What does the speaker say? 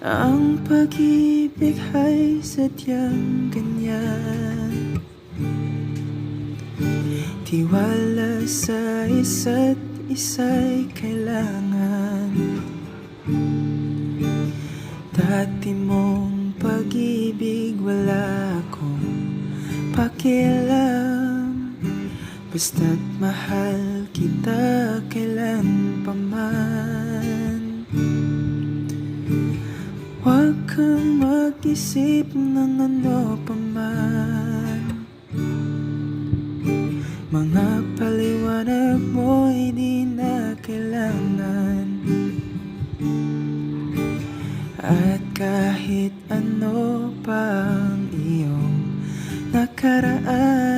Ang pag-ibig ay sadyang ganyan. Tiwala sa isa't isa'y kailangan. Dati mong pag-ibig wala akong pakialam, basta't mahal kita kailan pa man. Huwag kang mag-isip ng ano pa man. Mga paliwanag mo'y di na kailangan. At kahit ano pang iyong nakaraan,